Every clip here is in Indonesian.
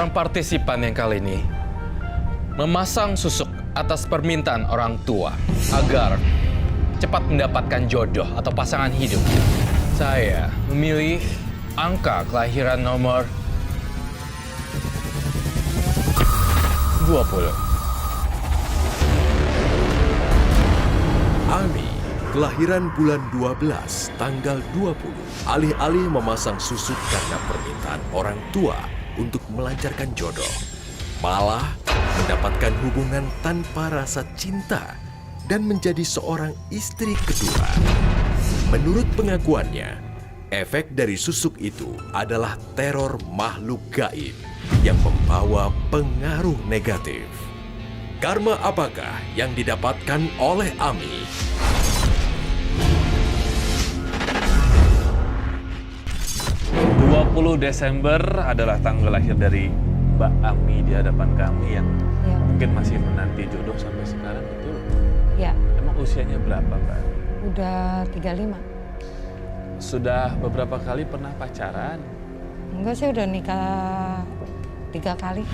seorang partisipan yang kali ini memasang susuk atas permintaan orang tua agar cepat mendapatkan jodoh atau pasangan hidup. Saya memilih angka kelahiran nomor 20. Ami, kelahiran bulan 12, tanggal 20. Alih-alih memasang susuk karena permintaan orang tua untuk melancarkan jodoh, malah mendapatkan hubungan tanpa rasa cinta dan menjadi seorang istri kedua. Menurut pengakuannya, efek dari susuk itu adalah teror makhluk gaib yang membawa pengaruh negatif. Karma apakah yang didapatkan oleh Ami? Desember adalah tanggal lahir dari Mbak Ami di hadapan kami yang mungkin masih menanti jodoh sampai sekarang, betul? Ya. Emang usianya berapa, Mbak? Udah 35. Sudah beberapa kali pernah pacaran? Enggak sih, udah nikah 3 kali.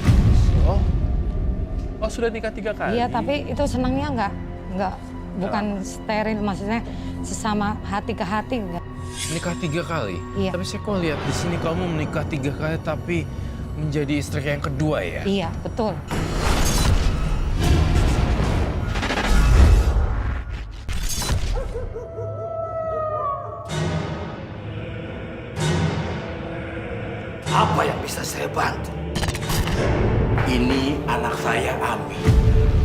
Oh, sudah nikah 3 kali? Iya, tapi itu senangnya bukan steril, maksudnya sesama hati ke hati enggak. Menikah 3 kali? Iya. Tapi saya kok lihat di sini kamu menikah 3 kali tapi menjadi istri yang kedua ya? Iya, betul. Apa yang bisa saya bantu? Ini anak saya, Ami.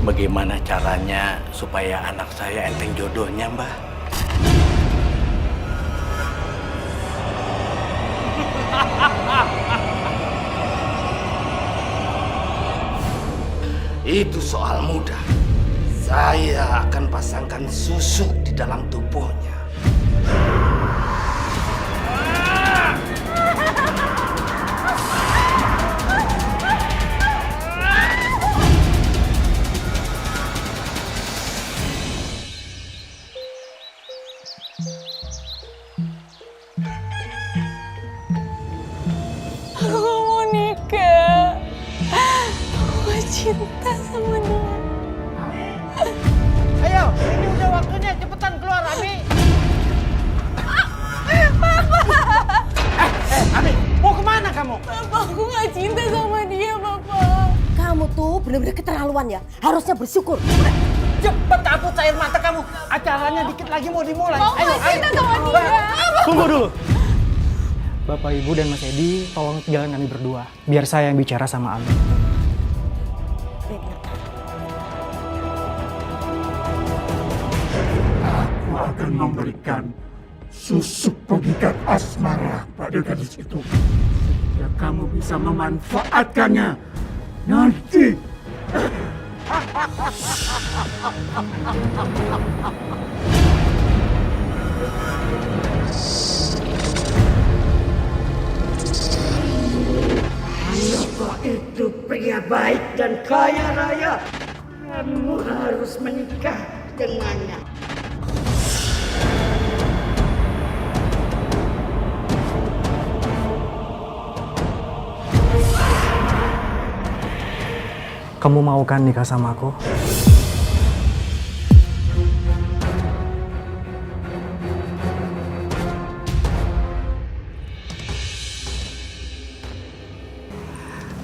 Bagaimana caranya supaya anak saya enteng jodohnya, Mbah? Itu soal mudah. Saya akan pasangkan susuk di dalam tubuhnya. Aku mau nikah. Aku cinta sama dia. Ayo, ini udah waktunya, cepetan keluar, Ami. Ami, mau kemana kamu? Papa, aku gak cinta sama dia, Papa. Kamu tuh bener-bener keterlaluan ya. Harusnya bersyukur. Cepet hapus air mata kamu. Acaranya dikit lagi mau dimulai. Aku gak cinta sama dia. Tunggu dulu. Bapak, Ibu, dan Mas Edi, tolong tinggalkan kami berdua. Biar saya yang bicara sama Ami. Aku akan memberikan susuk pengikat asmara pada gadis itu. Ya, kamu bisa memanfaatkannya nanti. Siapa itu pria baik dan kaya raya? Kamu harus menikah dengannya. Kamu mau kan nikah sama aku?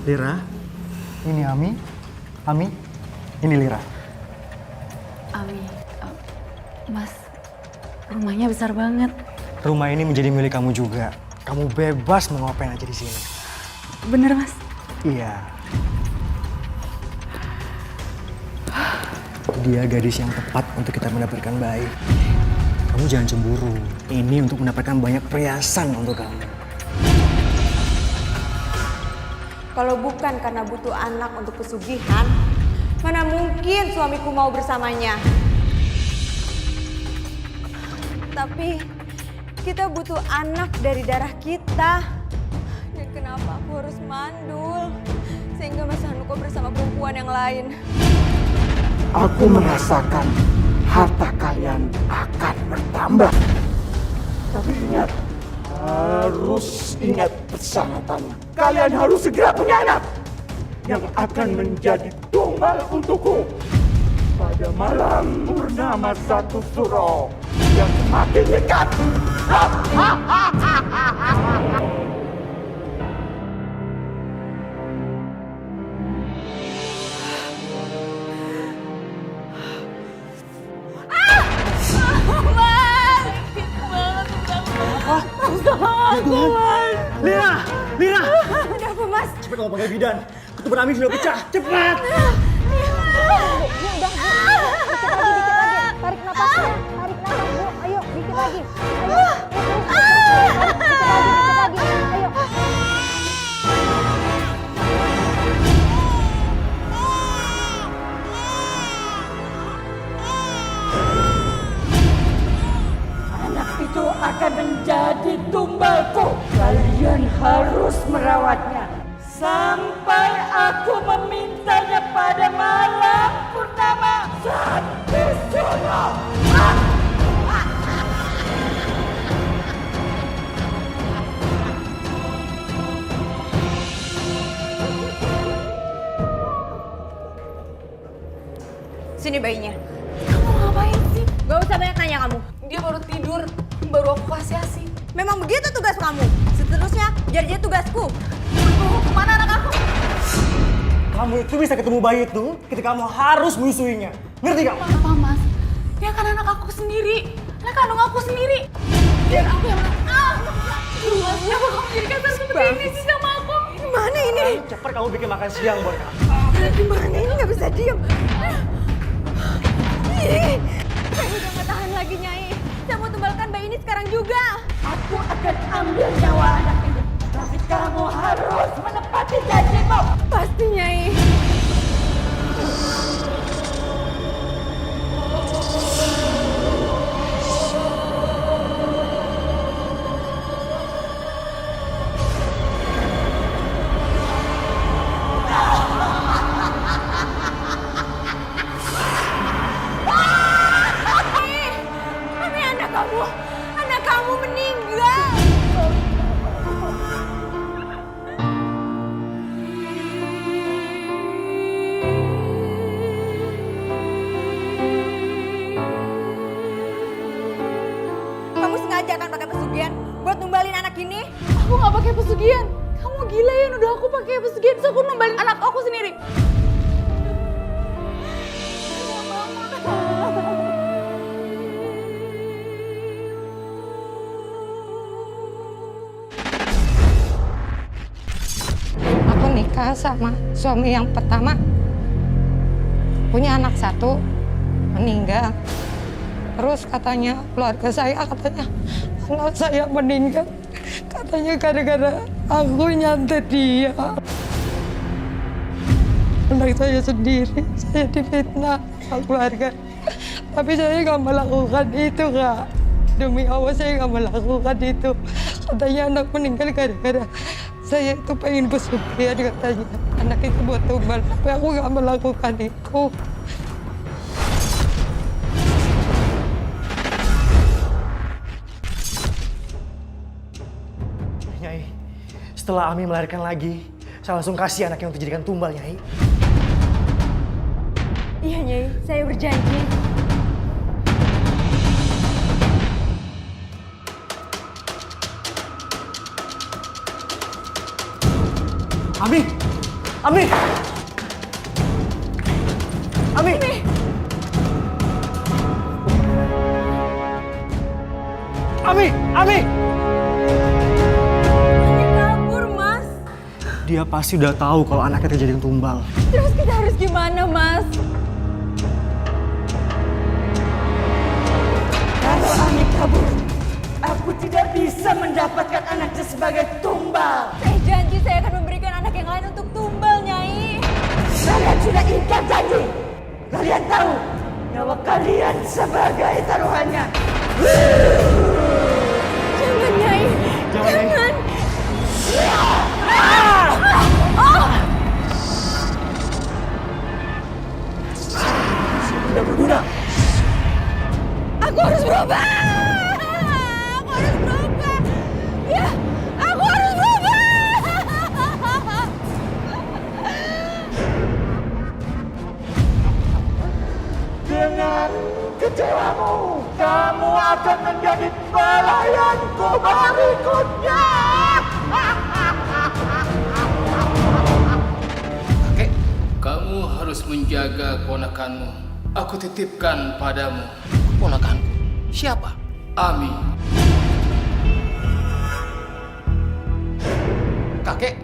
Lira, ini Ami. Ami, ini Lira. Ami, Mas, rumahnya besar banget. Rumah ini menjadi milik kamu juga. Kamu bebas mau ngapain aja di sini. Bener, Mas? Iya. Dia gadis yang tepat untuk kita mendapatkan bayi. Kamu jangan cemburu. Ini untuk mendapatkan banyak perhiasan untuk kamu. Kalau bukan karena butuh anak untuk pesugihan, mana mungkin suamiku mau bersamanya. Tapi kita butuh anak dari darah kita. Dan kenapa aku harus mandul? Sehingga Mas Hanuko bersama perempuan yang lain. Aku merasakan harta kalian akan bertambah. Tapi ingat, harus ingat persyaratannya. Kalian harus segera punya anak. yang akan menjadi tumbal untukku pada malam purnama satu suro yang semakin dekat. Lira! Lira! Ada apa, Mas? Cepat kalau pakai bidan. Ketuban Ami sudah pecah. Cepat! Tarik nafasnya. Tarik nafas, Bu. Ayo, dikit lagi. Ayo. Dikit lagi. Ayo. Anak itu akan menjadi tumbalku. Kalian harus merawatnya sampai aku memintanya pada malam purnama satu suro. Sini bayinya. Kamu ngapain sih? Gak usah banyak nanya kamu. Dia baru tidur, baru aku kasih ASI. Memang begitu tugas kamu. Seterusnya, biar jadi tugasku. Kemana anak aku? Kamu itu bisa ketemu bayi itu ketika kamu harus menyusuinya. Ngerti kamu? Apa, Mas? Dia kan anak aku sendiri. Anak kandung aku sendiri. Biar aku yang Mas, kenapa kamu jadi kasar seperti ini sih sama aku? Gimana ini? Cepat kamu bikin makan siang buat kamu. Gimana ini? Gak bisa diem. Ih, saya udah gak tahan lagi, Nyai. Saya mau tumbalkan bayi ini sekarang juga. Aku akan ambil nyawa anak itu. Tapi kamu harus menepati janjimu. Pasti, Nyai. Mami, anak kamu meninggal. Kamu sengaja kan pakai pesugihan buat numbalin anak ini? Aku nggak pakai pesugihan. Kamu gila ya, udah aku pakai pesugihan, terus aku nembalin anak aku sendiri. Aku nikah sama suami yang pertama, punya anak satu, meninggal. Terus katanya keluarga saya katanya anak saya meninggal, katanya gara-gara aku nyantet dia. Anak saya sendiri, saya difitnah sama keluarga. Tapi saya nggak melakukan itu, Kak. Demi Allah saya nggak melakukan itu. Katanya anak meninggal gara-gara saya itu pengen pesugihan katanya. Anak itu buat tumbal, tapi aku nggak melakukan itu. Nyai, setelah Ami melahirkan lagi, saya langsung kasih anaknya untuk dijadikan tumbal, Nyai. Iya, Nyai. Saya berjanji. Ami! Ami! Ami! Ami! Ami! Ini kabur, Mas. Dia pasti udah tahu kalau anaknya terjadi tumbal. Terus kita harus gimana, Mas? Kalau Ami kabur, aku tidak bisa mendapatkan anaknya sebagai tumbal. Saya janji saya akan memberikan anak yang lain untuk tumbal, Nyai. Kalian sudah ingkar janji. Kalian tahu nyawa kalian sebagai taruhannya. Jangan, Nyai. Jangan. Tidak berguna. Aku harus berubah. Aku harus berubah. Ya, aku harus berubah. kecewamu. Kamu akan menjadi pelayanku berikutnya. Kakek, kamu harus menjaga keponakanmu. Aku titipkan padamu. Keponakanku? Siapa? Ami. Kakek,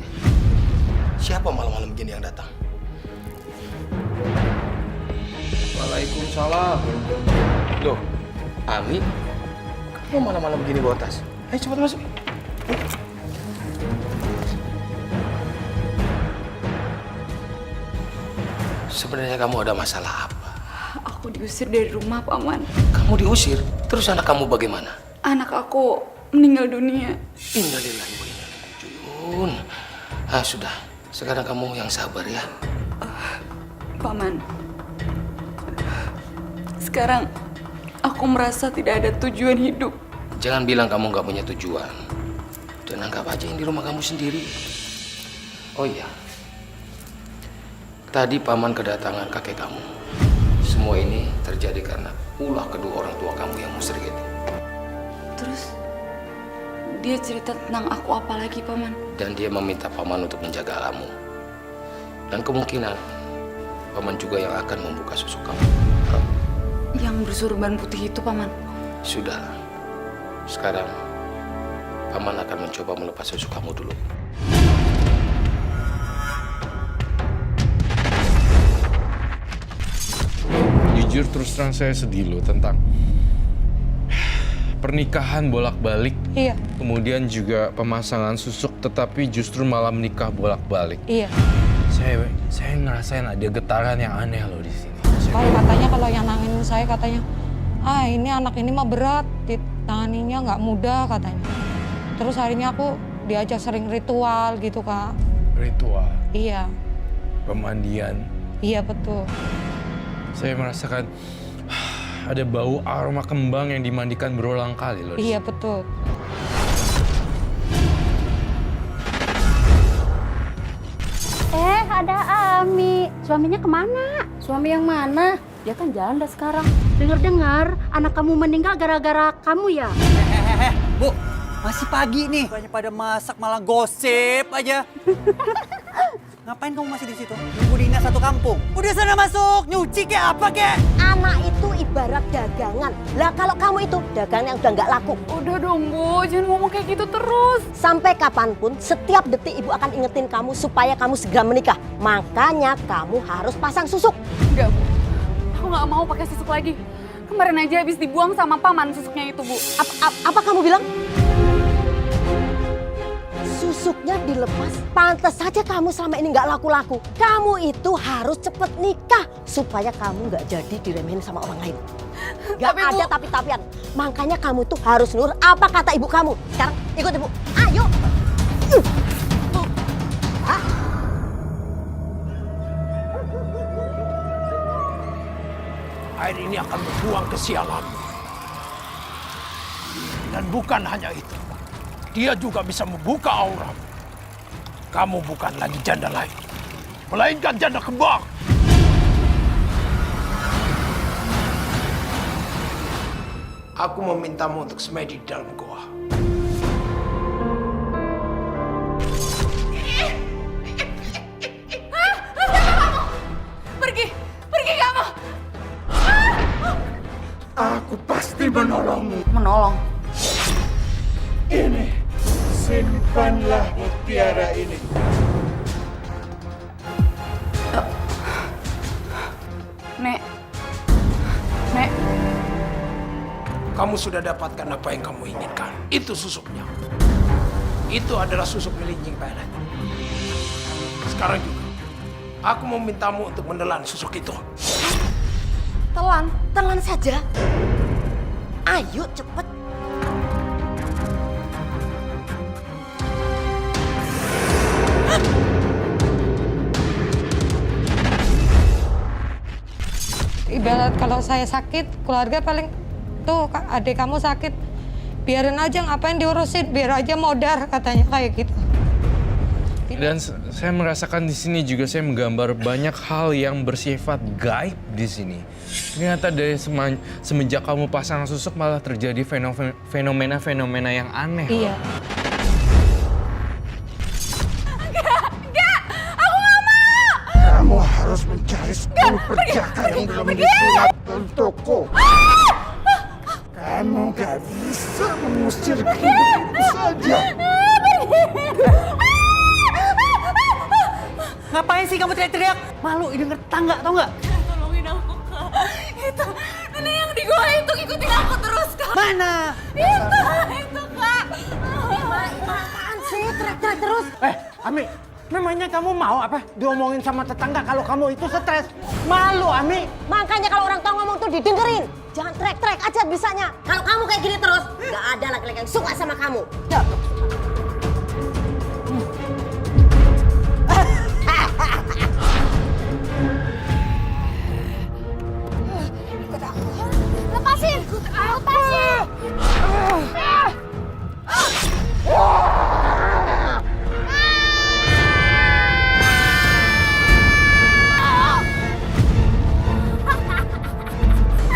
siapa malam-malam begini yang datang? Waalaikumsalam. Loh, Ami? Kamu malam-malam begini bawa tas? Ayo cepat masuk. Sebenarnya kamu ada masalah apa? Aku diusir dari rumah, Paman. Kamu diusir? Terus anak kamu bagaimana? Anak aku meninggal dunia. Innalillahi wa inna ilaihi raji'un. Sudah. Sekarang kamu yang sabar ya. Paman, sekarang aku merasa tidak ada tujuan hidup. Jangan bilang kamu nggak punya tujuan. Dan anggap aja yang di rumah kamu sendiri. Oh iya. Tadi paman kedatangan kakek kamu. Semua ini terjadi karena ulah kedua orang tua kamu yang musyrik itu. Terus dia cerita tentang aku apa lagi, Paman? Dan dia meminta paman untuk menjaga kamu. Dan kemungkinan paman juga yang akan membuka susuk kamu. Yang bersurban putih itu, Paman? Sudah. Sekarang paman akan mencoba melepas susuk kamu dulu. Jujur terus terang saya sedih loh tentang pernikahan bolak-balik. Iya. Kemudian juga pemasangan susuk tetapi justru malah menikah bolak-balik. Iya. Saya ngerasain ada getaran yang aneh loh di sini. Kalau katanya kalau yang nangin saya katanya, ini anak ini mah berat, ditanganinya nggak mudah katanya. Terus harinya aku diajak sering ritual gitu, Kak. Ritual? Iya. Pemandian? Iya, betul. Saya merasakan ada bau aroma kembang yang dimandikan berulang kali loh. Iya, betul. Ada Ami. Suaminya kemana? Suami yang mana? Dia kan janda sekarang. Dengar-dengar anak kamu meninggal gara-gara kamu ya? Bu, masih pagi nih. Bukannya pada masak malah gosip aja. Ngapain kamu masih di situ? Nunggu Dina satu kampung. Udah sana masuk, nyuci kayak apa kek? Anak itu ibarat dagangan. Lah kalau kamu itu dagangan yang udah nggak laku. Udah dong, Bu. Jangan ngomong kayak gitu terus. Sampai kapanpun, setiap detik ibu akan ingetin kamu supaya kamu segera menikah. Makanya kamu harus pasang susuk. Enggak, Bu. Aku nggak mau pakai susuk lagi. Kemarin aja habis dibuang sama paman susuknya itu, Bu. Apa kamu bilang? Susuknya dilepas, pantas saja kamu selama ini nggak laku-laku. Kamu itu harus cepet nikah supaya kamu nggak jadi diremehin sama orang lain. Gak ada tapi-tapian. Makanya kamu tuh harus nurut apa kata ibu kamu. Sekarang ikut ibu. Ayo. Air ini akan membuang kesialan. Dan bukan hanya itu. Dia juga bisa membuka aura. Kamu bukan lagi janda lain, melainkan janda kembar. Aku memintamu untuk semedi di dalam goa. Pergi kamu. Aku pasti menolongmu. Menolong? Ini, simpanlah mutiara ini. Nek. Kamu sudah dapatkan apa yang kamu inginkan. Itu susuknya. Itu adalah susuk milik Nying Pelet. Sekarang juga, aku memintamu untuk menelan susuk itu. Telan saja. Ayo cepet. Ibarat kalau saya sakit, keluarga paling tuh adik kamu sakit, biarin aja ngapain diurusin, biar aja modar katanya kayak gitu. Dan saya merasakan di sini juga saya menggambar banyak hal yang bersifat gaib di sini. Ternyata dari semenjak kamu pasang susuk malah terjadi fenomena-fenomena yang aneh. Iya. Kamu harus mencari 10 perjaka yang belum disunat untukku. Kamu gak bisa mengusir hidupku saja. Ngapain sih kamu teriak-teriak? Malu denger tetangga, tau nggak? Tolongin aku, Kak. Itu nenek yang di gua itu ngikutin aku terus, Kak. Mana? Itu, Kak. Apaan sih teriak-teriak terus? Ami, memangnya kamu mau apa diomongin sama tetangga kalau kamu itu stres? Malu, Ami. Makanya kalau orang tua ngomong tuh didengerin. Jangan teriak-teriak aja bisanya. Kalau kamu kayak gini terus, nggak ada laki-laki yang suka sama kamu. Ya. Lepasin! Lepasin!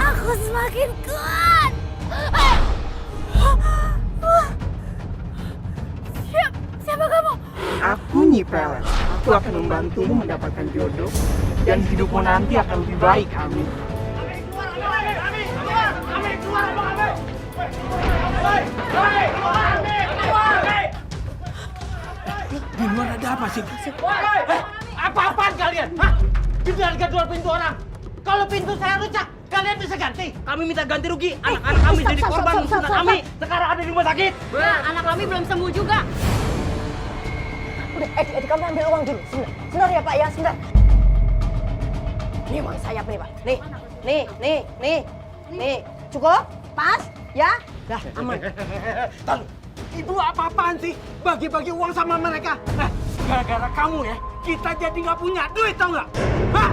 Aku semakin kuat! Siapa kamu? Aku Nyi Pelet. Aku akan membantumu mendapatkan jodoh dan hidupmu nanti akan lebih baik, Ami. Di luar ada apa sih? Apa-apaan kalian? Hah? Pintu harga jual pintu orang. Kalau pintu saya rusak, kalian bisa ganti. Kami minta ganti rugi. Anak-anak kami jadi korban musnah kami. Sekarang ada di rumah sakit. Nah, anak kami belum sembuh juga. Udah, Edi, kamu ambil uang dulu. Sebentar ya Pak ya, sebentar. Ini uang saya nih Pak. Nih. Cukup? Pas? Ya? Dah, aman. Tahu, ibu apa-apaan sih? Bagi-bagi uang sama mereka. Gara-gara kamu ya, kita jadi nggak punya duit, tau nggak? Hah?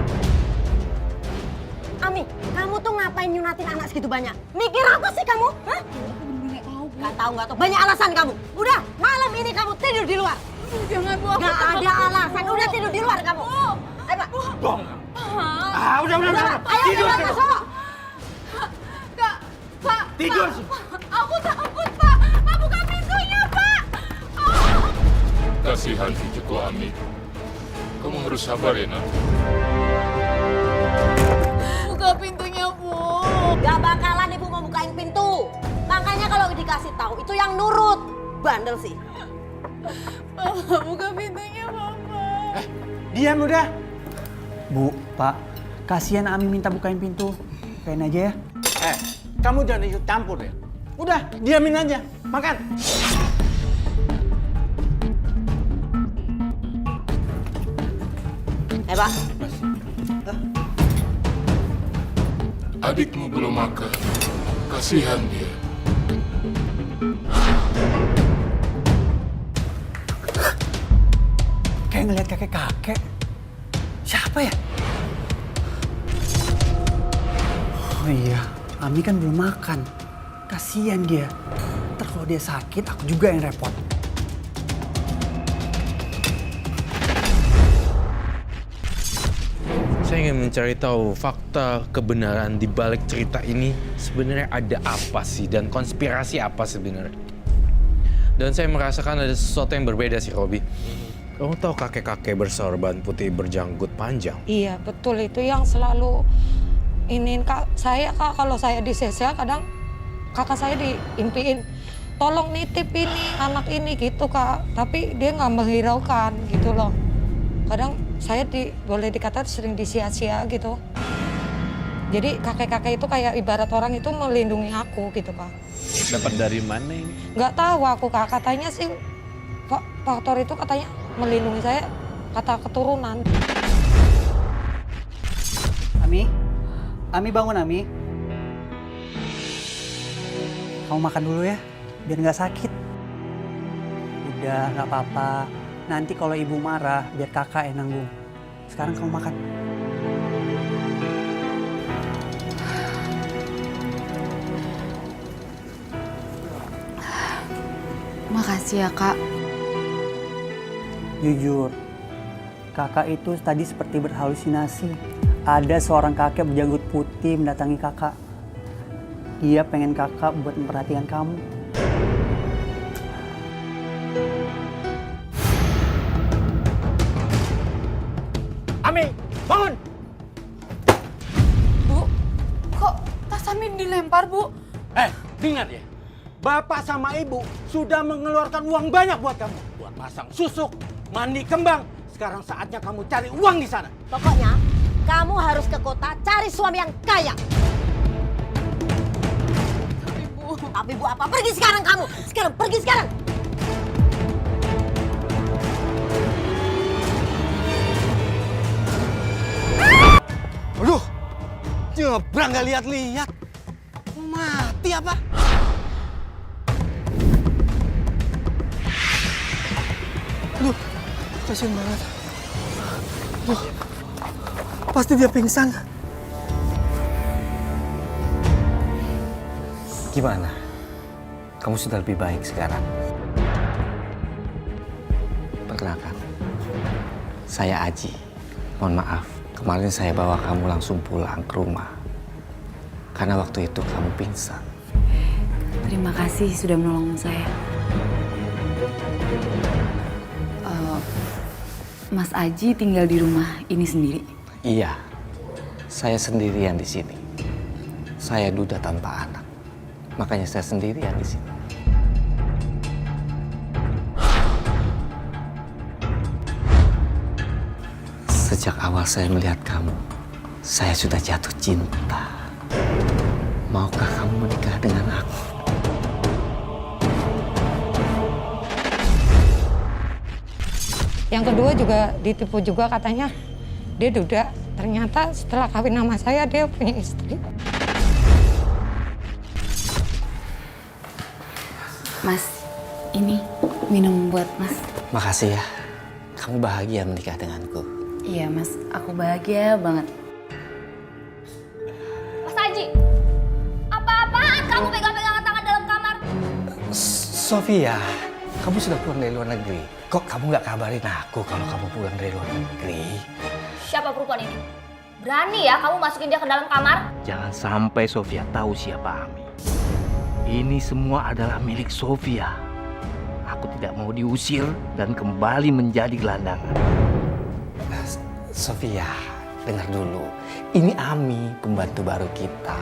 Ami, kamu tuh ngapain nyunatin anak segitu banyak? Mikir apa sih kamu? Hah? Gak tahu. Banyak alasan kamu. Udah, malam ini kamu tidur di luar. Jangan, Bu. Gak ada alasan. Udah tidur di luar kamu. Ayo Pak. Bohong. Udah. Ayo Tidur. masuk. Kak, Pak. Tidur. Aku takut, Pak. Pak, buka pintunya, Pak. Kasihan cucuku Ami. Kamu harus sabar ya, nak. Buka pintunya, Bu. Gak bakalan ibu mau bukain pintu. Makanya kalau dikasih tahu itu yang nurut. Bandel sih. Mama, buka pintunya, Mama. Diam udah. Bu, Pak, kasihan Ami minta bukain pintu. Bukain aja ya. Kamu jangan ikut campur ya. Udah, diamin aja. Makan. Pak. Adikmu belum makan. Kasihan dia. Kayak ngeliat kakek-kakek. Siapa ya? Oh iya, Ami kan belum makan. Kasihan dia. Ntar kalau dia sakit, aku juga yang repot. Saya ingin mencari tahu fakta kebenaran di balik cerita ini sebenarnya ada apa sih dan konspirasi apa sebenarnya. Dan saya merasakan ada sesuatu yang berbeda sih, Robi. Kamu tahu kakek-kakek bersorban putih berjanggut panjang? Iya, betul. Itu yang selalu iniin saya, Kak. Kalau saya di sosial kadang kakak saya diimpiin, tolong nitip ini, anak ini gitu, Kak. Tapi dia nggak menghiraukan gitu loh. Kadang saya boleh dikatakan sering disia-sia gitu. Jadi kakek-kakek itu kayak ibarat orang itu melindungi aku gitu, Kak. Dapat dari mana ini? Nggak tahu aku, Kak. Katanya sih faktor itu katanya melindungi saya, kata keturunan. Ami bangun, Ami. Kamu makan dulu ya, biar nggak sakit. Udah, nggak apa-apa. Nanti kalau ibu marah, biar kakak yang nanggung. Sekarang kamu makan. Makasih ya, Kak. Jujur, kakak itu tadi seperti berhalusinasi. Ada seorang kakek berjanggut putih mendatangi kakak. Dia pengen kakak buat memperhatikan kamu. Ami, bangun! Bu, kok tas Ami dilempar, Bu? Ingat ya, bapak sama ibu sudah mengeluarkan uang banyak buat kamu. Buat pasang susuk, mandi kembang. Sekarang saatnya kamu cari uang di sana. Pokoknya kamu harus ke kota cari suami yang kaya. Tapi Bu apa? Pergi sekarang kamu. Sekarang pergi sekarang. Aduh, nyebrang gak lihat-lihat. Mati apa? Aduh, kasihan banget. Aduh, pasti dia pingsan. Gimana? Kamu sudah lebih baik sekarang? Perkenalkan, saya Aji. Mohon maaf, kemarin saya bawa kamu langsung pulang ke rumah. Karena waktu itu kamu pingsan. Terima kasih sudah menolong saya. Mas Aji tinggal di rumah ini sendiri? Iya, saya sendirian di sini. Saya duda tanpa anak. Makanya saya sendirian di sini. Sejak awal saya melihat kamu, saya sudah jatuh cinta. Maukah kamu menikah dengan aku? Yang kedua juga ditipu juga katanya dia duda. Ternyata setelah kawin sama saya dia punya istri. Mas, ini minum buat Mas. Makasih ya. Kamu bahagia menikah denganku. Iya Mas, aku bahagia banget. Mas Aji, apa-apaan kamu pegang-pegangan tangan dalam kamar? Sofia, kamu sudah pulang dari luar negeri. Kok kamu nggak kabarin aku kalau kamu pulang dari luar negeri? Siapa perempuan ini? Berani ya kamu masukin dia ke dalam kamar? Jangan sampai Sofia tahu siapa Ami. Ini semua adalah milik Sofia. Aku tidak mau diusir dan kembali menjadi gelandangan. Sofia, dengar dulu. Ini Ami, pembantu baru kita.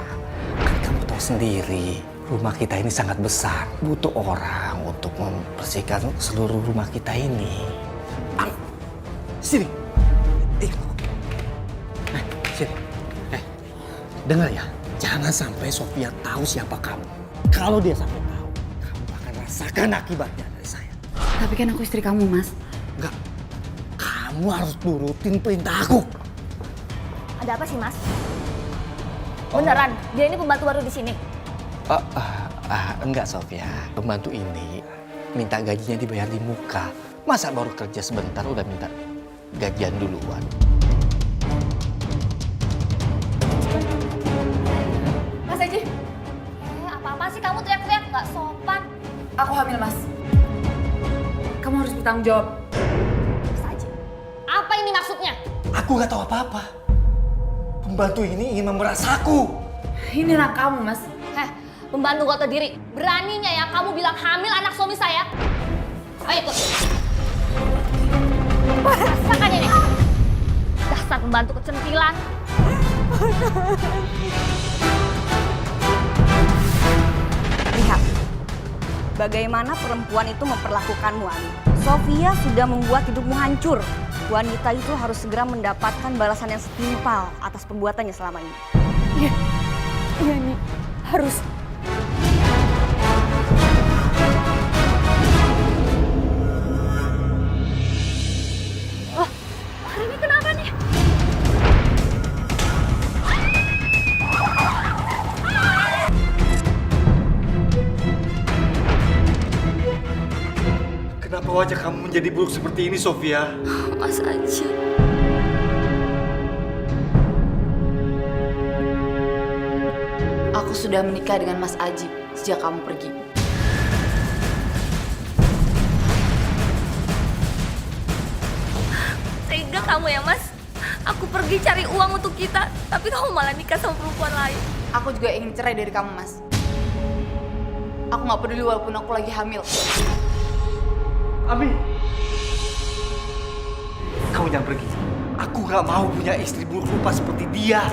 Kan kamu tahu sendiri, rumah kita ini sangat besar. Butuh orang untuk membersihkan seluruh rumah kita ini. Ami, sini. Sini. Dengar ya. Jangan sampai Sofia tahu siapa kamu. Kalau dia sampai tahu, kamu akan rasakan akibatnya dari saya. Tapi kan aku istri kamu, Mas. Enggak. Kamu harus turutin perintah aku. Ada apa sih Mas? Beneran, dia ini pembantu baru di sini? Enggak Sofia, pembantu ini minta gajinya dibayar di muka. Masa baru kerja sebentar udah minta gajian duluan? Mas Aji, apa-apa sih kamu teriak-teriak nggak sopan? Aku hamil, Mas. Kamu harus bertanggung jawab. Mas Aji, apa ini maksudnya? Aku nggak tahu apa-apa. Pembantu ini ingin memeras aku. Ini anak kamu, Mas. Pembantu gak tahu diri. Beraninya ya kamu bilang hamil anak suami saya. Ayo ikut. Rasakan ini. Dasar pembantu kecentilan. Lihat, bagaimana perempuan itu memperlakukanmu, Ami. Sofia sudah membuat hidupmu hancur. Wanita itu harus segera mendapatkan balasan yang setimpal atas perbuatannya selama ini. Iya, nih harus. Wah, hari ini kenapa nih? Kenapa wajah kamu menjadi buruk seperti ini, Sofia? Mas Aji. Aku sudah menikah dengan Mas Aji sejak kamu pergi. kamu ya, Mas. Aku pergi cari uang untuk kita, tapi kamu malah nikah sama perempuan lain. Aku juga ingin cerai dari kamu, Mas. Aku nggak peduli walaupun aku lagi hamil. Ami, kamu jangan pergi. Aku gak mau punya istri buruk rupa seperti dia.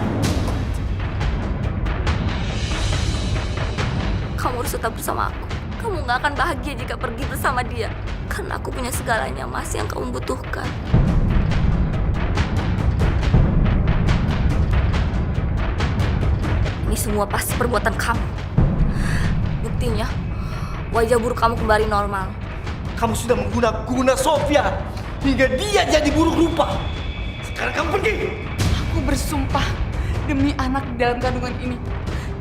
Kamu harus tetap bersama aku. Kamu nggak akan bahagia jika pergi bersama dia. Karena aku punya segalanya, Mas, yang kamu butuhkan. Ini semua pasti perbuatan kamu. Buktinya, wajah buruk kamu kembali normal. Kamu sudah mengguna-guna Sofia hingga dia jadi buruk rupa. Sekarang kamu pergi. Aku bersumpah demi anak di dalam kandungan ini,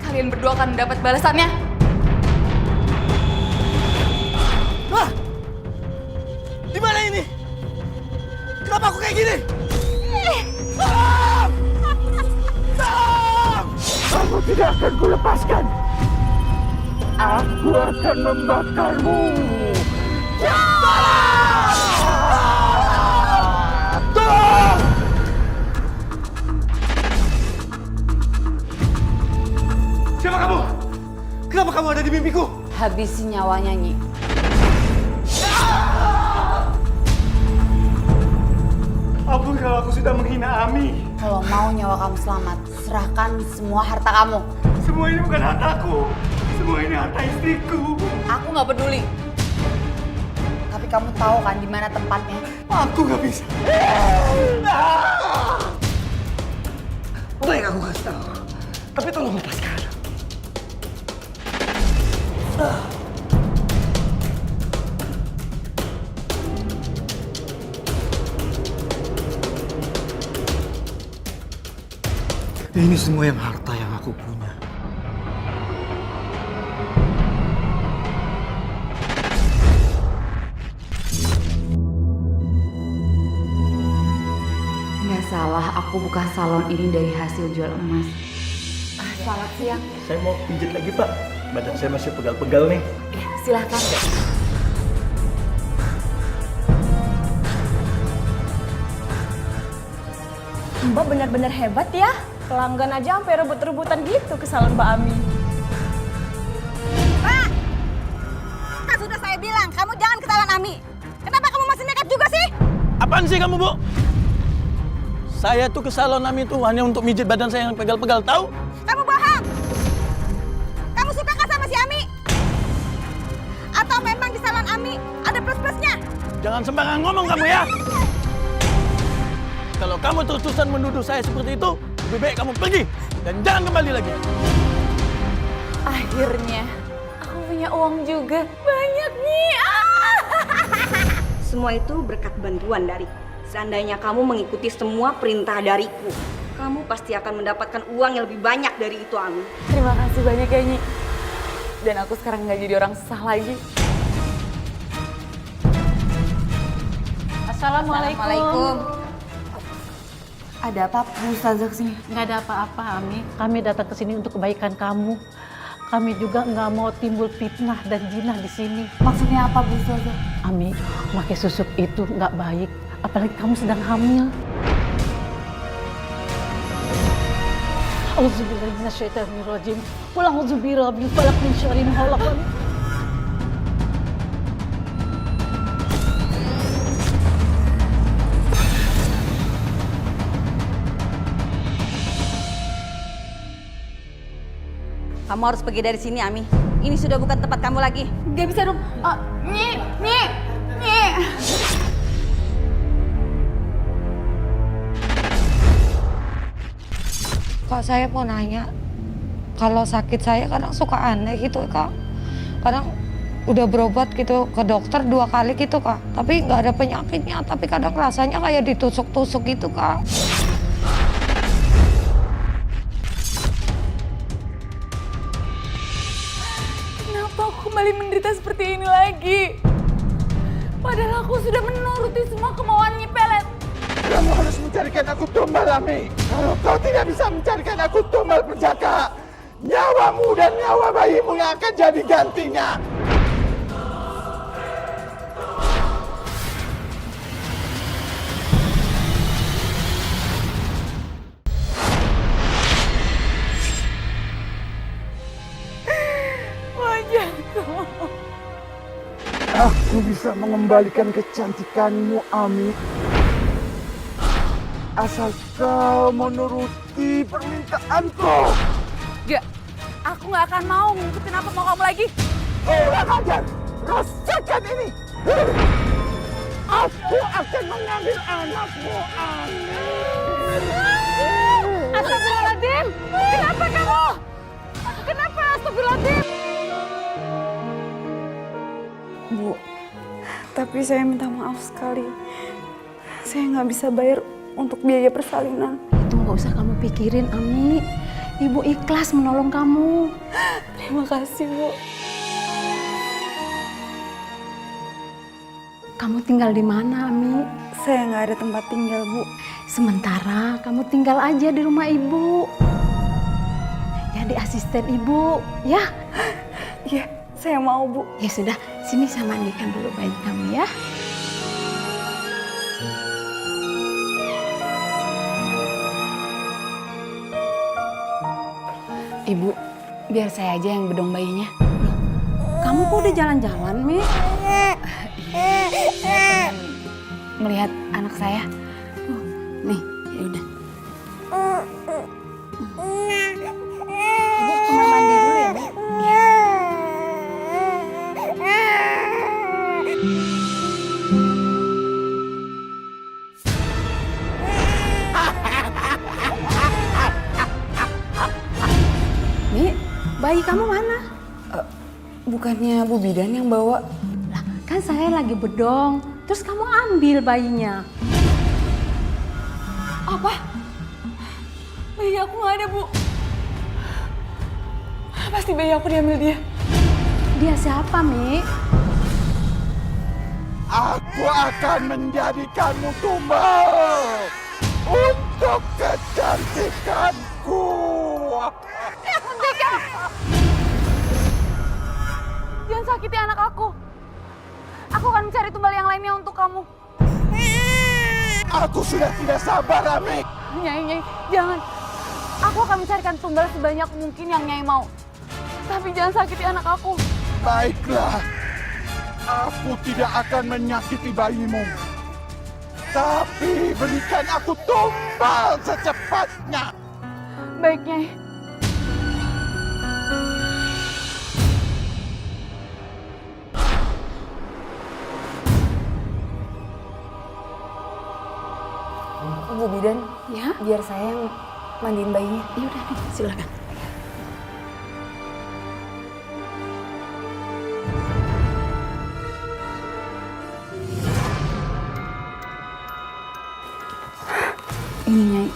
kalian berdua akan mendapat balasannya. Hah? Di mana ini? Kenapa aku kayak gini? Tolong! Tolong! Aku tidak akan kulepaskan. Aku akan membakarmu. Tolong! Siapa kamu? Kenapa kamu ada di mimpiku? Habisi nyawanya, Nyi. Ampun kalau aku sudah menghina Ami. Kalau mau nyawa kamu selamat, serahkan semua harta kamu. Semua ini bukan hartaku. Semua ini harta istriku. Aku nggak peduli. Tapi kamu tahu kan di mana tempatnya? Aku nggak bisa. Baik, aku kasih tahu. Tapi tolong lepaskan. Ini semua yang harta yang aku punya. Nggak salah, aku buka salon ini dari hasil jual emas. Selamat siang. Saya mau pijit lagi, Pak. Badan saya masih pegal-pegal nih. Ya, silahkan. Mbak benar-benar hebat ya. Pelanggan aja sampai rebut-rebutan gitu ke salon Mbak Ami. Pak! Kan sudah saya bilang, kamu jangan ke salon Ami. Kenapa kamu masih nekat juga sih? Apaan sih kamu, Bu? Saya tuh ke salon Ami tuh hanya untuk mijit badan saya yang pegal-pegal, tahu? Kamu bohong! Kamu suka kan sama si Ami? Atau memang di salon Ami ada plus-plusnya? Jangan sembarangan ngomong kamu ya! Kalau kamu terus-terusan menuduh saya seperti itu, lebih baik kamu pergi dan jangan kembali lagi. Akhirnya, aku punya uang juga. Banyak nih. Semua itu berkat bantuan dariku. Seandainya kamu mengikuti semua perintah dariku, kamu pasti akan mendapatkan uang yang lebih banyak dari itu, Ami. Terima kasih banyak ya, Nyi. Dan aku sekarang nggak jadi orang susah lagi. Assalamualaikum. Ada apa Bu Ustazah kesini? Nggak ada apa-apa, Ami. Kami datang ke sini untuk kebaikan kamu. Kami juga nggak mau timbul fitnah dan jinah di sini. Maksudnya apa Bu Ustazah? Ami, pakai susuk itu nggak baik. Apalagi kamu sedang hamil. Auzubillahi minasyaitonirrajim. Qul a'udzu birabbil falaq min syarri ma khalaq. Kamu harus pergi dari sini, Ami. Ini sudah bukan tempat kamu lagi. Gak bisa dong. Nyi. Kak, saya mau nanya, kalau sakit saya kadang suka aneh gitu, Kak. Kadang udah berobat gitu ke dokter 2 kali gitu, Kak. Tapi nggak ada penyakitnya, tapi kadang rasanya kayak ditusuk-tusuk gitu, Kak. Kenapa aku kembali menderita seperti ini lagi? Padahal aku sudah menuruti semua kemauan Nyi Pelet. Kamu harus mencarikan aku tumbal, Ami. Kalau kau tidak bisa mencarikan aku tumbal perjaka, nyawamu dan nyawa bayimu yang akan jadi gantinya. Aku bisa mengembalikan kecantikanmu, Ami. Asal kau menuruti permintaanku. Gak, aku gak akan mau ngikutin apa mau kamu lagi. Kurang ajar, rasakan ini. Aku akan mengambil anakmu, Ami. Astagfirullahaladzim! Kenapa kamu? Kenapa astagfirullahaladzim? Bu, tapi saya minta maaf sekali. Saya nggak bisa bayar untuk biaya persalinan. Itu nggak usah kamu pikirin, Ami. Ibu ikhlas menolong kamu. Terima kasih, Bu. Kamu tinggal di mana, Ami? Saya nggak ada tempat tinggal, Bu. Sementara kamu tinggal aja di rumah ibu. Jadi asisten ibu, ya? Iya, saya mau, Bu. Ya sudah, sini saya mandikan dulu bayi kamu ya. Ibu, biar saya aja yang bedong bayinya. Loh, kamu kok udah jalan-jalan, Mi? Saya pengen melihat anak saya. Nih, ya udah. Ibu kamar mandi dulu ya, Mi? Mi, bayi kamu mana? Bukannya Bu Bidan yang bawa? Lah, kan saya lagi bedong. Terus kamu ambil bayinya. Apa? Bayi aku nggak ada, Bu. Pasti bayi aku diambil dia. Dia siapa, Mi? Aku akan menjadikanmu tumbal untuk kecantikanku. Hentikan! Jangan sakiti anak aku. Aku akan mencari tumbal yang lainnya untuk kamu. Aku sudah tidak sabar, Ami. Nyai, jangan. Aku akan mencarikan tumbal sebanyak mungkin yang Nyai mau. Tapi jangan sakiti anak aku. Baiklah, aku tidak akan menyakiti bayimu. Tapi berikan aku tumbal secepatnya. Baik, Nyai. Bu Bidan, ya, biar saya yang mandiin bayinya. Ya udah, silakan. Ini, Nyai.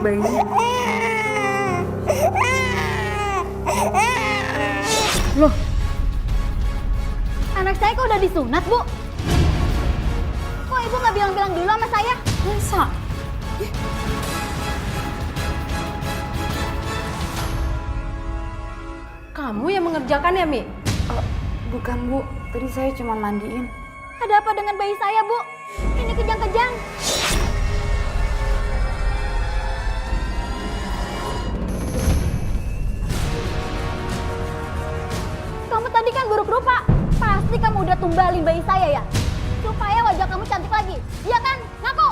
Bayinya. Loh, anak saya kok udah disunat, Bu? Kok Ibu nggak bilang-bilang dulu sama saya? Masa? Kamu yang mengerjakan ya, Mi? Bukan, Bu. Tadi saya cuma mandiin. Ada apa dengan bayi saya, Bu? Ini kejang-kejang. Kamu tadi kan buruk rupa. Pasti kamu udah tumbalin bayi saya ya? Supaya wajah kamu cantik lagi. Iya kan? Ngaku?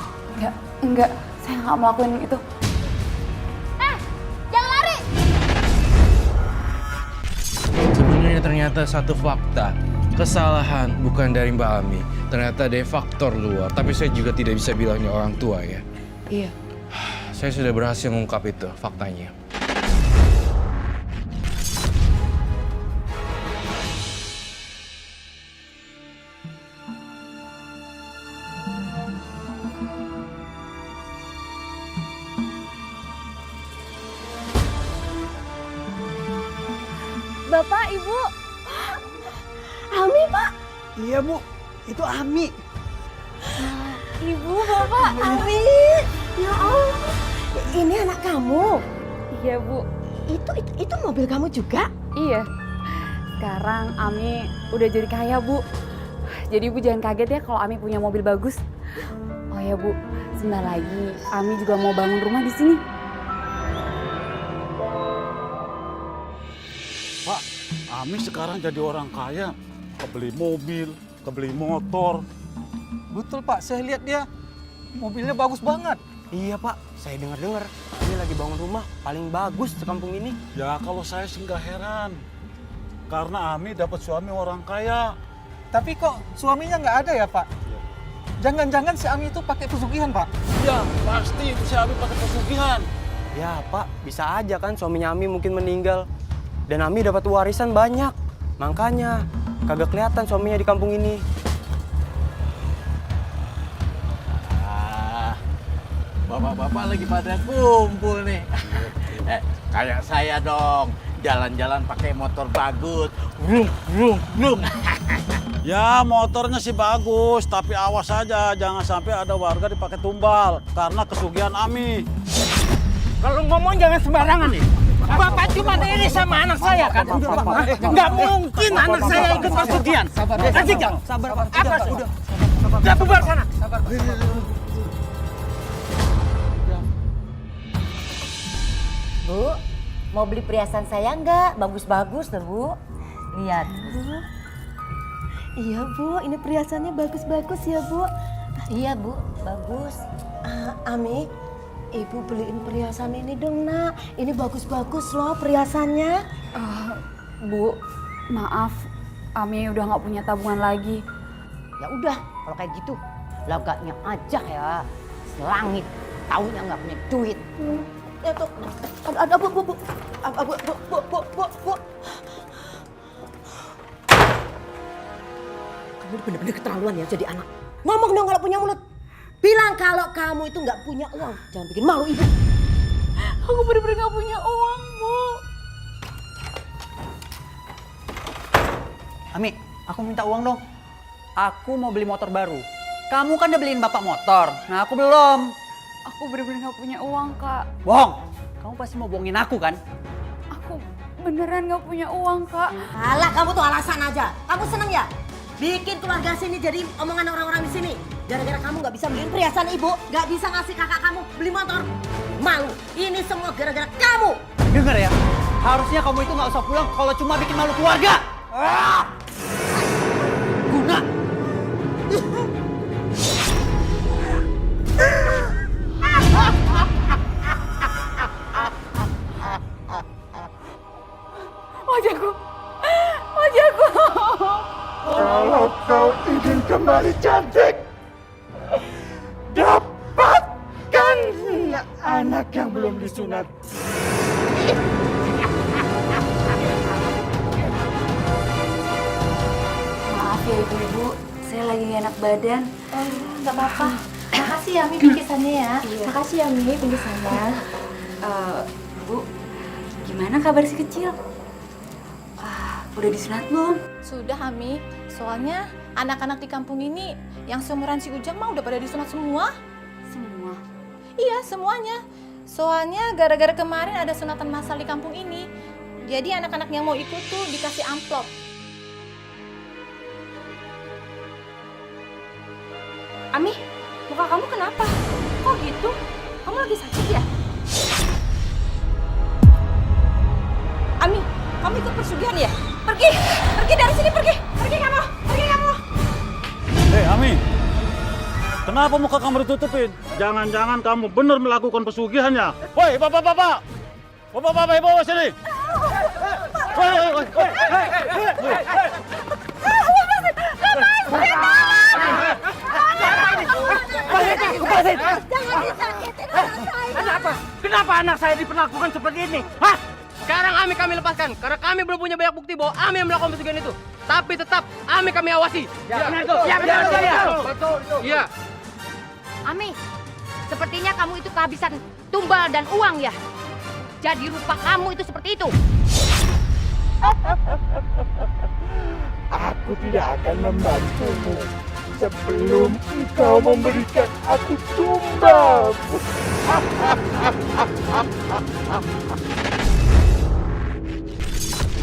Enggak. Saya nggak melakukan itu. Jangan lari! Sebenarnya ternyata satu fakta. Kesalahan bukan dari Mbak Ami. Ternyata ada faktor luar. Tapi saya juga tidak bisa bilangnya orang tua ya. Iya. Saya sudah berhasil mengungkap itu, faktanya. Bapak, Ibu. Ami, Pak. Iya, Bu. Itu Ami. Ibu, Bapak, Ami. Ya Allah, ini anak kamu. kamu? Iya, Bu. Itu mobil kamu juga? Iya. Sekarang Ami udah jadi kaya, Bu. Jadi Ibu jangan kaget ya kalau Ami punya mobil bagus. Oh ya, Bu. Sebentar lagi Ami juga mau bangun rumah di sini. Pak, Ami sekarang jadi orang kaya. Kebeli mobil, kebeli motor. Betul Pak, saya lihat dia mobilnya bagus banget. Iya Pak, saya dengar-dengar ini lagi bangun rumah paling bagus di kampung ini. Ya kalau saya sih nggak heran. Karena Ami dapat suami orang kaya. Tapi kok suaminya nggak ada ya Pak? Jangan-jangan si Ami itu pakai pesugihan Pak? Ya pasti itu si Ami pakai pesugihan. Ya Pak, bisa aja kan suaminya Ami mungkin meninggal. Dan Ami dapat warisan banyak. Makanya kagak kelihatan suaminya di kampung ini. Bapak-bapak lagi pada kumpul nih. Kayak saya dong, jalan-jalan pakai motor bagus. Vrung, vrung, vrung. Ya motornya sih bagus, tapi awas saja jangan sampai ada warga dipakai tumbal karena kesugihan Ami. Kalau ngomong jangan sembarangan nih. Bapak cuma ini sama anak saya kan? Nggak mungkin anak saya ikut persugihan. Kasih jam. Sabar, Apa sudah? Udah bubar sana. Sabar. Bu, mau beli perhiasan saya nggak? Bagus-bagus loh, Bu. Lihat. Iya, Bu. Ini perhiasannya bagus-bagus ya, Bu. Iya, Bu. Bagus. Ami, Ibu beliin perhiasan ini dong, Nak. Ini bagus-bagus loh perhiasannya. Bu, maaf. Ami udah nggak punya tabungan lagi. Ya udah, kalau kayak gitu, lagaknya aja ya. Selangit, taunya nggak punya duit. Ya tuh, ada Bu. Kamu bener-bener keterlaluan ya jadi anak. Ngomong dong kalau punya mulut. Bilang kalau kamu itu nggak punya uang. Jangan bikin malu Ibu. Aku bener-bener nggak punya uang, Bu. Ami, aku minta uang dong. Aku mau beli motor baru. Kamu kan udah beliin bapak motor. Nah aku belum. Aku bener-bener nggak punya uang, Kak. Bohong. Kamu pasti mau bohongin aku kan? Aku beneran nggak punya uang, Kak. Alah, kamu tuh alasan aja. Kamu seneng ya? Bikin keluarga sini jadi omongan orang-orang di sini. Gara-gara kamu nggak bisa beliin perhiasan Ibu, nggak bisa ngasih kakak kamu beli motor. Malu. Ini semua gara-gara kamu. Dengar ya, harusnya kamu itu nggak usah pulang kalau cuma bikin malu keluarga. Guna. Wajahku. Wajahku. Kalau kau ingin kembali cantik, dapatkan anak yang belum disunat. Maaf ya ibu-ibu, saya lagi gak enak badan. Nggak apa-apa. Makasih ya Mi bingkisannya ya. Iya. Makasih ya Mi bingkisannya. Bu, gimana kabar si kecil? Udah disunat belum? Sudah, Ami. Soalnya anak-anak di kampung ini yang seumuran si Ujang mah udah pada disunat semua. Semua? Iya, semuanya. Soalnya gara-gara kemarin ada sunatan massal di kampung ini. Jadi anak-anak yang mau ikut tuh dikasih amplop. Ami, muka kamu kenapa? Kok gitu? Kamu lagi sakit ya? Ami, kamu ikut persugihan ya? Pergi dari sini, pergi kamu. Hei Ami, kenapa muka kamu ditutupin? Jangan-jangan kamu benar melakukan pesugihannya. Woi bapak-bapak, bawa sini. Woi. Kenapa anak saya diperlakukan seperti ini? Hah? Sekarang kami lepaskan karena kami belum punya banyak bukti bahwa Ami yang melakukan pesugihan itu. Tapi tetap kami awasi. Ya, benar itu. Ya, benar itu. Betul. Iya. Ami, sepertinya kamu itu kehabisan tumbal dan uang ya? Jadi rupa kamu itu seperti itu. Aku tidak akan membantumu sebelum engkau memberikan aku tumbal.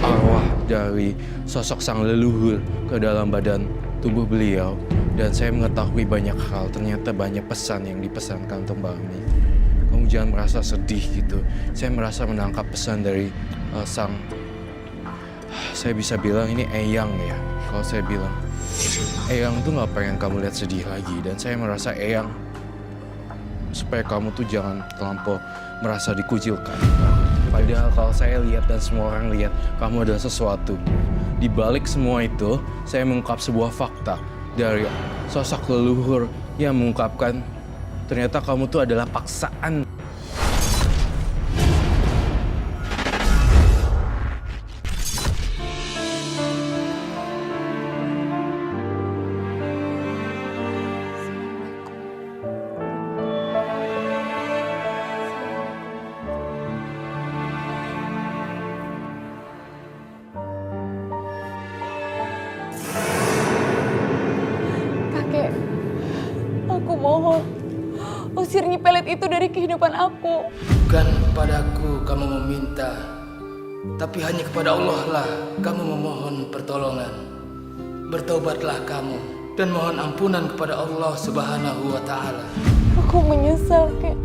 arwah dari sosok sang leluhur ke dalam badan tubuh beliau, dan saya mengetahui banyak hal. Ternyata banyak pesan yang dipesankan untuk Mbak Ami. Kamu jangan merasa sedih gitu. Saya merasa menangkap pesan dari saya bisa bilang ini Eyang ya. Kalau saya bilang Eyang tuh nggak pengen kamu lihat sedih lagi, dan saya merasa Eyang supaya kamu tuh jangan terlampau merasa dikucilkan. Padahal kalau saya lihat dan semua orang lihat, kamu adalah sesuatu. Di balik semua itu, saya mengungkap sebuah fakta dari sosok leluhur yang mengungkapkan ternyata kamu tuh adalah paksaan. Kakek, aku mohon usir Nyi Pelet itu dari kehidupan aku. Bukan kepadaku kamu meminta, tapi hanya kepada Allah lah kamu memohon pertolongan. Bertobatlah kamu dan mohon ampunan kepada Allah Subhanahu wa Ta'ala. Aku menyesal, Kek.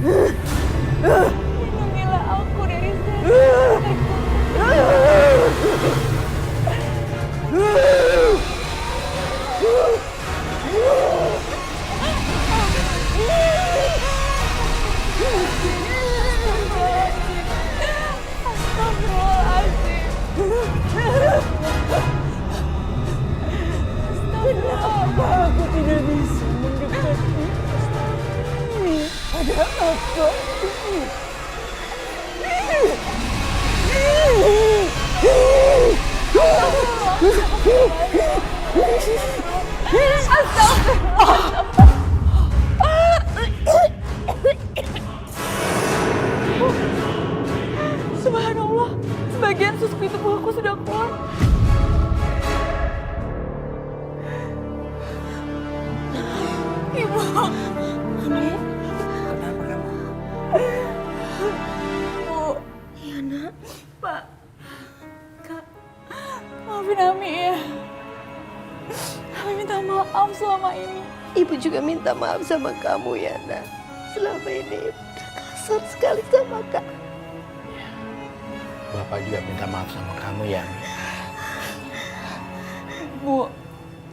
Lindungilah aku dari Kenapa aku tidak bisa mendekati ada apa? Subhanallah, sebagian susuk di tubuh aku sudah keluar. Ibu. Ami. Kenapa kamu? Bu. Iya, Nak. Pak. Kak. Maafin Ami ya. Ami minta maaf selama ini. Ibu juga minta maaf sama kamu ya, Nak. Selama ini Ibu udah kasar sekali sama Kak. Bapak juga minta maaf sama kamu ya. Bu,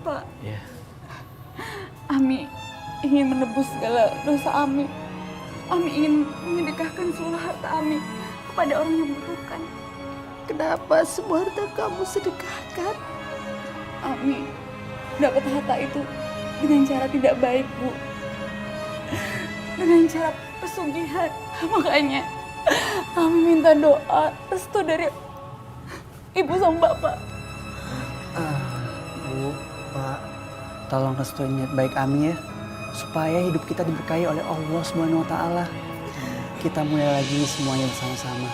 Pak. Ya. Ami ingin menebus segala dosa Ami. Ami ingin menyedekahkan seluruh harta Ami kepada orang yang membutuhkan. Kenapa semua harta kamu sedekahkan? Ami dapat harta itu dengan cara tidak baik, Bu. Dengan cara pesugihan. Makanya Ami minta doa restu dari Ibu sama Bapak. Bu, Pak, tolong restuin niat baik Ami ya, supaya hidup kita diberkahi oleh Allah Subhanahu wa Ta'ala. Kita mulai lagi semuanya bersama-sama.